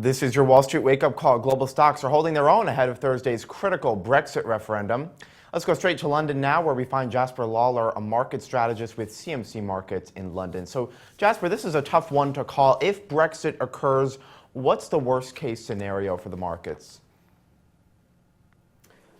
This is your Wall Street wake-up call. Global stocks are holding their own ahead of Thursday's critical Brexit referendum. Let's go straight to London now, where we find Jasper Lawler, a market strategist with CMC Markets in London. So, Jasper, this is a tough one to call. If Brexit occurs, what's the worst-case scenario for the markets?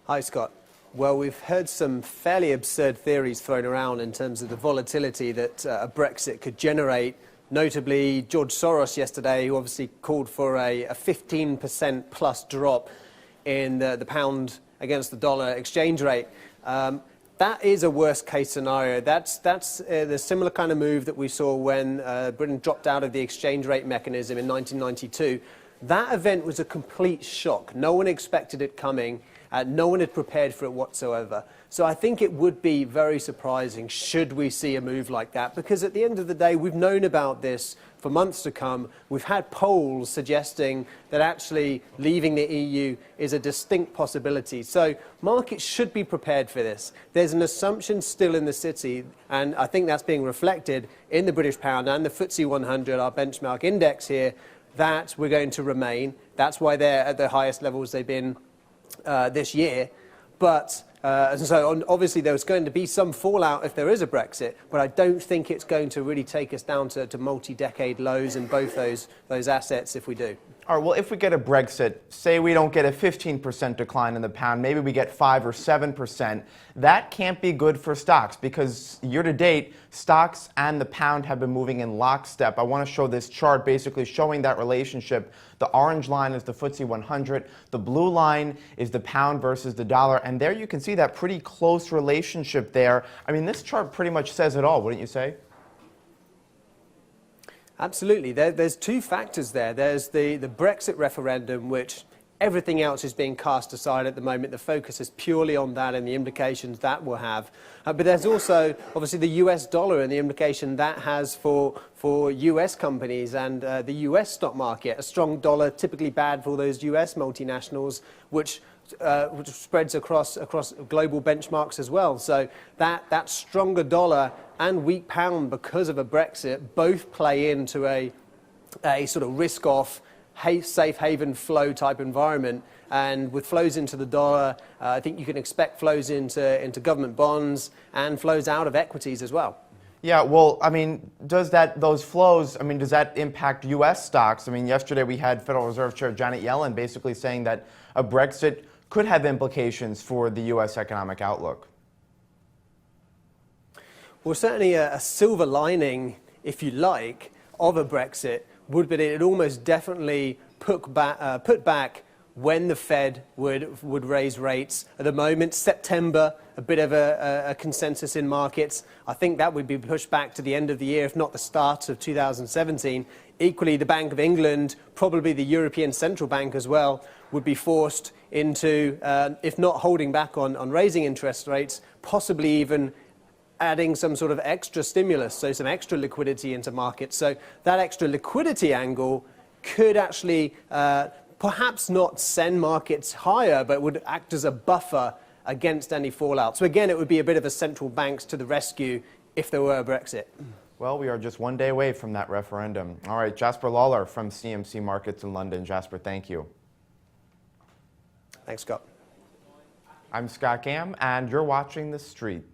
Hi, Scott. Well, we've heard some fairly absurd theories thrown around in terms of the volatility that a Brexit could generate. Notably, George Soros yesterday, who obviously called for a 15% plus drop in the pound against the dollar exchange rate. That is a worst-case scenario. That's the similar kind of move that we saw when Britain dropped out of the exchange rate mechanism in 1992. That event was a complete shock. No one expected it coming. No one had prepared for it whatsoever. So I think it would be very surprising should we see a move like that, because at the end of the day, we've known about this for months to come. We've had polls suggesting that actually leaving the EU is a distinct possibility. So markets should be prepared for this. There's an assumption still in the city, and I think that's being reflected in the British pound and the FTSE 100, our benchmark index here, that we're going to remain. That's why they're at the highest levels they've been this year. But so obviously there's going to be some fallout if there is a Brexit, but I don't think it's going to really take us down to multi-decade lows in both those assets if we do. All right, well, if we get a Brexit, say we don't get a 15% decline in the pound, maybe we get 5 or 7%, that can't be good for stocks because year to date, stocks and the pound have been moving in lockstep. I want to show this chart basically showing that relationship. The orange line is the FTSE 100, the blue line is the pound versus the dollar, and there you can see that pretty close relationship there. I mean, this chart pretty much says it all, wouldn't you say? Absolutely. There's two factors there. There's the Brexit referendum, which everything else is being cast aside at the moment. The focus is purely on that and the implications that will have. But there's also, obviously, the US dollar and the implication that has for US companies and the US stock market. A strong dollar, typically bad for those US multinationals, which spreads across global benchmarks as well. So that stronger dollar and weak pound because of a Brexit both play into a sort of risk-off, safe haven flow type environment. And with flows into the dollar, I think you can expect flows into government bonds and flows out of equities as well. Yeah, well, I mean, does that impact U.S. stocks? I mean, yesterday we had Federal Reserve Chair Janet Yellen basically saying that a Brexit could have implications for the U.S. economic outlook. Well, certainly a silver lining, if you like, of a Brexit would be that it almost definitely put back when the Fed would raise rates. At the moment, September, a bit of a consensus in markets. I think that would be pushed back to the end of the year, if not the start of 2017. Equally, the Bank of England, probably the European Central Bank as well, would be forced into, if not holding back on raising interest rates, possibly even adding some sort of extra stimulus, so some extra liquidity into markets. So that extra liquidity angle could actually perhaps not send markets higher, but would act as a buffer against any fallout. So again, it would be a bit of a central banks to the rescue if there were a Brexit. Well, we are just one day away from that referendum. All right, Jasper Lawler from CMC Markets in London. Jasper, thank you. Thanks, Scott. I'm Scott Gamm, and you're watching The Street.